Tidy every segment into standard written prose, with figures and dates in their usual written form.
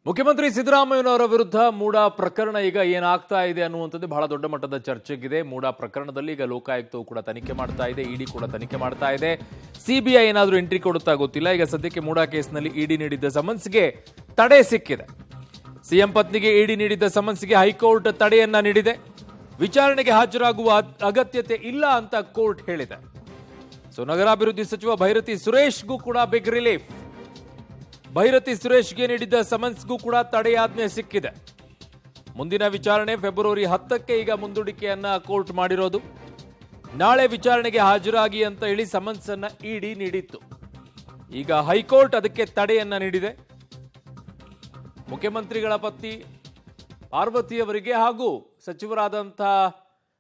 ಮುಖ್ಯಮಂತ್ರಿ ಸಿದ್ದರಾಮಯ್ಯನವರ ವಿರುದ್ಧ ಮೂಡಾ ಪ್ರಕರಣ ಈಗ ಏನಾಗ್ತಾ ಇದೆ ಅನ್ನುವಂಥದ್ದು ಬಹಳ ದೊಡ್ಡ ಮಟ್ಟದ ಚರ್ಚೆಗಿದೆ. ಮೂಡಾ ಪ್ರಕರಣದಲ್ಲಿ ಈಗ ಲೋಕಾಯುಕ್ತವು ಕೂಡ ತನಿಖೆ ಮಾಡ್ತಾ ಇದೆ, ಇಡಿ ಕೂಡ ತನಿಖೆ ಮಾಡ್ತಾ ಇದೆ. ಸಿಬಿಐ ಏನಾದರೂ ಎಂಟ್ರಿ ಕೊಡುತ್ತಾ ಗೊತ್ತಿಲ್ಲ. ಈಗ ಸದ್ಯಕ್ಕೆ ಮೂಡಾ ಕೇಸ್ನಲ್ಲಿ ಇಡಿ ನೀಡಿದ್ದ ಸಮನ್ಸ್ಗೆ ತಡೆ ಸಿಕ್ಕಿದೆ. ಸಿಎಂ ಪತ್ನಿಗೆ ಇಡಿ ನೀಡಿದ್ದ ಸಮನ್ಸ್ಗೆ ಹೈಕೋರ್ಟ್ ತಡೆಯನ್ನ ನೀಡಿದೆ. ವಿಚಾರಣೆಗೆ ಹಾಜರಾಗುವ ಅಗತ್ಯತೆ ಇಲ್ಲ ಅಂತ ಕೋರ್ಟ್ ಹೇಳಿದೆ. ಸೊ ನಗರಾಭಿವೃದ್ಧಿ ಸಚಿವ ಭೈರತಿ ಸುರೇಶ್ಗೂ ಕೂಡ ಬಿಗ್ ರಿಲೀಫ್. ಭೈರತಿ ಸುರೇಶ್ಗೆ ನೀಡಿದ್ದ ಸಮನ್ಸ್ಗೂ ಕೂಡ ತಡೆಯಾಜ್ಞೆ ಸಿಕ್ಕಿದೆ. ಮುಂದಿನ ವಿಚಾರಣೆ ಫೆಬ್ರವರಿ 10ಕ್ಕೆ ಈಗ ಮುಂದೂಡಿಕೆಯನ್ನ ಕೋರ್ಟ್ ಮಾಡಿರೋದು. ನಾಳೆ ವಿಚಾರಣೆಗೆ ಹಾಜರಾಗಿ ಅಂತ ಹೇಳಿ ಸಮನ್ಸ್ ಅನ್ನ ಇಡಿ ನೀಡಿತ್ತು. ಈಗ ಹೈಕೋರ್ಟ್ ಅದಕ್ಕೆ ತಡೆಯನ್ನ ನೀಡಿದೆ. ಮುಖ್ಯಮಂತ್ರಿಗಳ ಪತ್ನಿ ಪಾರ್ವತಿಯವರಿಗೆ ಹಾಗೂ ಸಚಿವರಾದಂತಹ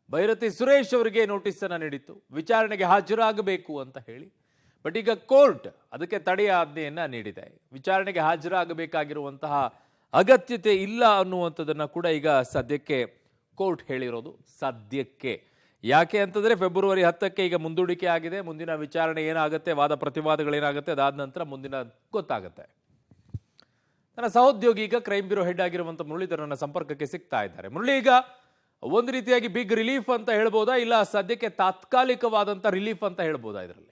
ಭೈರತಿ ಸುರೇಶ್ ಅವರಿಗೆ ನೋಟಿಸ್ ಅನ್ನ ನೀಡಿತ್ತು, ವಿಚಾರಣೆಗೆ ಹಾಜರಾಗಬೇಕು ಅಂತ ಹೇಳಿ. ಬಟ್ ಈಗ ಕೋರ್ಟ್ ಅದಕ್ಕೆ ತಡೆಯಾಜ್ಞೆಯನ್ನ ನೀಡಿದೆ. ವಿಚಾರಣೆಗೆ ಹಾಜರಾಗಬೇಕಾಗಿರುವಂತಹ ಅಗತ್ಯತೆ ಇಲ್ಲ ಅನ್ನುವಂಥದ್ದನ್ನ ಕೂಡ ಈಗ ಸದ್ಯಕ್ಕೆ ಕೋರ್ಟ್ ಹೇಳಿರೋದು. ಸದ್ಯಕ್ಕೆ ಯಾಕೆ ಅಂತಂದ್ರೆ ಫೆಬ್ರವರಿ 10ಕ್ಕೆ ಈಗ ಮುಂದೂಡಿಕೆ ಆಗಿದೆ. ಮುಂದಿನ ವಿಚಾರಣೆ ಏನಾಗುತ್ತೆ, ವಾದ ಪ್ರತಿವಾದಗಳೇನಾಗುತ್ತೆ, ಅದಾದ ನಂತರ ಮುಂದಿನ ಗೊತ್ತಾಗುತ್ತೆ. ನನ್ನ ಸಹೋದ್ಯೋಗಿ ಈಗ ಕ್ರೈಮ್ ಬ್ಯೂರೋ ಹೆಡ್ ಆಗಿರುವಂತಹ ಮುರಳೀಧರ್ ನನ್ನ ಸಂಪರ್ಕಕ್ಕೆ ಸಿಗ್ತಾ ಇದ್ದಾರೆ. ಮುರಳಿ, ಈಗ ಒಂದು ರೀತಿಯಾಗಿ ಬಿಗ್ ರಿಲೀಫ್ ಅಂತ ಹೇಳ್ಬೋದಾ, ಇಲ್ಲ ಸದ್ಯಕ್ಕೆ ತಾತ್ಕಾಲಿಕವಾದಂತ ರಿಲೀಫ್ ಅಂತ ಹೇಳ್ಬೋದಾ? ಇದರಲ್ಲಿ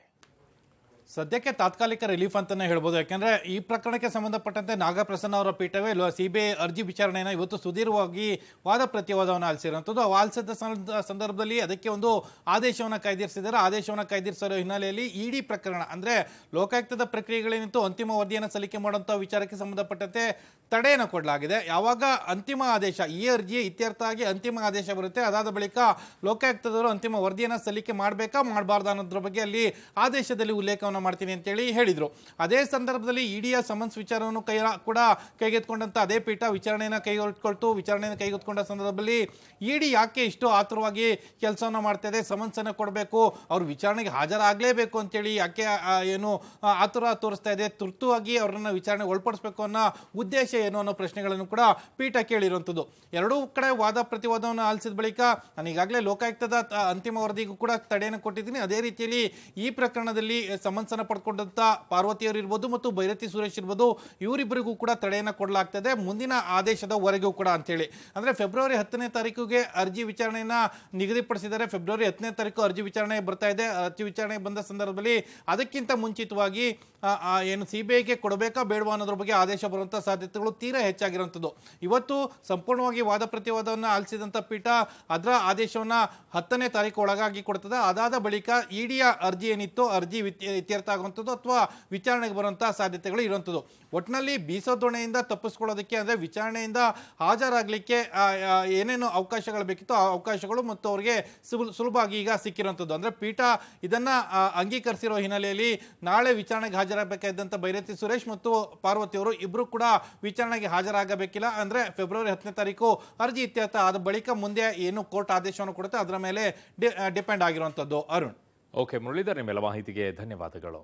ಸದ್ಯಕ್ಕೆ ತಾತ್ಕಾಲಿಕ ರಿಲೀಫ್ ಅಂತಾನೆ ಹೇಳ್ಬೋದು. ಯಾಕೆಂದ್ರೆ ಈ ಪ್ರಕರಣಕ್ಕೆ ಸಂಬಂಧಪಟ್ಟಂತೆ ನಾಗಪ್ರಸನ್ನ ಅವರ ಪೀಠವೇ ಸಿಬಿಐ ಅರ್ಜಿ ವಿಚಾರಣೆಯನ್ನು ಇವತ್ತು ಸುದೀರ್ಘವಾಗಿ ವಾದ ಪ್ರತಿವಾದವನ್ನು ಆಲಿಸಿರುವಂಥದ್ದು. ಆಲಿಸಿದ ಸಂದರ್ಭದಲ್ಲಿ ಅದಕ್ಕೆ ಒಂದು ಆದೇಶವನ್ನು ಕಾಯ್ದಿರಿಸಿದ್ದಾರೆ. ಆದೇಶವನ್ನು ಕಾಯ್ದಿರಿಸಿರೋ ಹಿನ್ನೆಲೆಯಲ್ಲಿ ಇಡಿ ಪ್ರಕರಣ ಅಂದ್ರೆ ಲೋಕಾಯುಕ್ತದ ಪ್ರಕ್ರಿಯೆಗಳೇನಿತ್ತು, ಅಂತಿಮ ವರದಿಯನ್ನು ಸಲ್ಲಿಕೆ ಮಾಡುವಂತಹ ವಿಚಾರಕ್ಕೆ ಸಂಬಂಧಪಟ್ಟಂತೆ ತಡೆಯನ್ನು ಕೊಡಲಾಗಿದೆ. ಯಾವಾಗ ಅಂತಿಮ ಆದೇಶ, ಈ ಅರ್ಜಿ ಇತ್ಯರ್ಥ ಆಗಿ ಅಂತಿಮ ಆದೇಶ ಬರುತ್ತೆ, ಅದಾದ ಬಳಿಕ ಲೋಕಾಯುಕ್ತದವರು ಅಂತಿಮ ವರದಿಯನ್ನು ಸಲ್ಲಿಕೆ ಮಾಡಬೇಕಾ ಮಾಡಬಾರ್ದಾ ಅನ್ನೋದ್ರ ಬಗ್ಗೆ ಅಲ್ಲಿ ಆದೇಶದಲ್ಲಿ ಉಲ್ಲೇಖವನ್ನು ಮಾಡ್ತೀನಿ ಅಂತೇಳಿ ಹೇಳಿದ್ರು. ಅದೇ ಸಂದರ್ಭದಲ್ಲಿ ಇಡಿಯ ಸಮನ್ಸ್ ವಿಚಾರವನ್ನು ಕೂಡ ಕೈಗೆತ್ಕೊಂಡಂತ ಅದೇ ಪೀಠ ವಿಚಾರಣೆಯನ್ನು ಕೈಗೆತ್ಕೊಂಡ ಸಂದರ್ಭದಲ್ಲಿ ಇಡಿ ಯಾಕೆ ಇಷ್ಟು ಆತುರವಾಗಿ ಕೆಲಸವನ್ನು ಮಾಡ್ತಾ ಇದೆ, ಸಮನ್ಸ್ ಅನ್ನು ಕೊಡಬೇಕು, ಅವ್ರು ವಿಚಾರಣೆಗೆ ಹಾಜರಾಗಲೇಬೇಕು ಅಂತೇಳಿ ಯಾಕೆ ಏನು ಆತುರ ತೋರಿಸ್ತಾ ಇದೆ, ತುರ್ತುವಾಗಿ ಅವರನ್ನ ವಿಚಾರಣೆ ಒಳಪಡಿಸಬೇಕು ಅನ್ನೋ ಉದ್ದೇಶ ಏನು ಅನ್ನೋ ಪ್ರಶ್ನೆಗಳನ್ನು ಕೂಡ ಪೀಠ ಕೇಳಿರುವಂಥದ್ದು. ಎರಡೂ ಕಡೆ ವಾದ ಪ್ರತಿವಾದವನ್ನು ಆಲಿಸಿದ ಬಳಿಕ ನಾನು ಈಗಾಗಲೇ ಲೋಕಾಯುಕ್ತದ ಅಂತಿಮ ವರದಿಗೂ ಕೂಡ ತಡೆಯನ್ನು ಕೊಟ್ಟಿದ್ದೀನಿ. ಅದೇ ರೀತಿಯಲ್ಲಿ ಈ ಪ್ರಕರಣದಲ್ಲಿ ಸಮನ್ಸ್ ಅನ್ನು ಪಡ್ಕೊಂಡಂತ ಪಾರ್ವತಿಯವರು ಇರ್ಬೋದು ಮತ್ತು ಭೈರತಿ ಸುರೇಶ್ ಇರ್ಬೋದು, ಇವರಿಬ್ಬರಿಗೂ ಕೂಡ ತಡೆಯನ್ನು ಕೊಡಲಾಗ್ತದೆ ಮುಂದಿನ ಆದೇಶದವರೆಗೂ ಕೂಡ ಅಂತೇಳಿ. ಅಂದ್ರೆ ಫೆಬ್ರವರಿ 10ನೇ ತಾರೀಕಿಗೆ ಅರ್ಜಿ ವಿಚಾರಣೆಯನ್ನ ನಿಗದಿಪಡಿಸಿದ್ದಾರೆ. ಫೆಬ್ರವರಿ 10ನೇ ತಾರೀಕು ಅರ್ಜಿ ವಿಚಾರಣೆ ಬರ್ತಾ ಇದೆ. ಅರ್ಜಿ ವಿಚಾರಣೆ ಬಂದ ಸಂದರ್ಭದಲ್ಲಿ ಅದಕ್ಕಿಂತ ಮುಂಚಿತವಾಗಿ ಏನು ಸಿಬಿಐಗೆ ಕೊಡಬೇಕಾ ಬೇಡವಾ ಅನ್ನೋದ್ರ ಬಗ್ಗೆ ಆದೇಶ ಬರುವಂತಹ ಸಾಧ್ಯತೆಗಳು ತೀರಾ ಹೆಚ್ಚಾಗಿರುವಂಥದ್ದು. ಇವತ್ತು ಸಂಪೂರ್ಣವಾಗಿ ವಾದ ಪ್ರತಿವಾದವನ್ನು ಆಲಿಸಿದಂಥ ಪೀಠ ಅದರ ಆದೇಶವನ್ನ 10ನೇ ತಾರೀಕು ಒಳಗಾಗಿ ಕೊಡ್ತದೆ. ಅದಾದ ಬಳಿಕ ಇಡಿಯ ಅರ್ಜಿ ಏನಿತ್ತು, ಅರ್ಜಿ ಇತ್ಯರ್ಥ ಆಗುವಂಥದ್ದು ಅಥವಾ ವಿಚಾರಣೆಗೆ ಬರುವಂತಹ ಸಾಧ್ಯತೆಗಳು ಇರುವಂಥದ್ದು. ಒಟ್ಟಿನಲ್ಲಿ ಬೀಸೋದೊಣೆಯಿಂದ ತಪ್ಪಿಸ್ಕೊಳ್ಳೋದಕ್ಕೆ ಅಂದ್ರೆ ವಿಚಾರಣೆಯಿಂದ ಹಾಜರಾಗಲಿಕ್ಕೆ ಏನೇನು ಅವಕಾಶಗಳು ಬೇಕಿತ್ತು ಆ ಅವಕಾಶಗಳು ಮತ್ತು ಅವರಿಗೆ ಸುಲಭವಾಗಿ ಈಗ ಸಿಕ್ಕಿರುವಂಥದ್ದು. ಅಂದ್ರೆ ಪೀಠ ಇದನ್ನ ಅಂಗೀಕರಿಸಿರೋ ಹಿನ್ನೆಲೆಯಲ್ಲಿ ನಾಳೆ ವಿಚಾರಣೆಗೆ ಹಾಜರಾಗಬೇಕಾದಂತ ಭೈರತಿ ಸುರೇಶ್ ಮತ್ತು ಪಾರ್ವತಿಯವರು ಇಬ್ರು ಕೂಡ ವಿಚಾರಣೆಗೆ ಹಾಜರಾಗಬೇಕಿಲ್ಲ. ಅಂದ್ರೆ ಫೆಬ್ರವರಿ 10ನೇ ತಾರೀಕು ಅರ್ಜಿ ಇತ್ಯರ್ಥ ಆದ ಬಳಿಕ ಮುಂದೆ ಏನು ಕೋರ್ಟ್ ಆದೇಶವನ್ನು ಕೊಡುತ್ತೆ ಅದರ ಮೇಲೆ ಡಿಪೆಂಡ್ ಆಗಿರುವಂಥದ್ದು. ಅರುಣ್. ಓಕೆ ಮುರಳೀಧರ್, ನಿಮ್ಮೆಲ್ಲ ಮಾಹಿತಿಗೆ ಧನ್ಯವಾದಗಳು.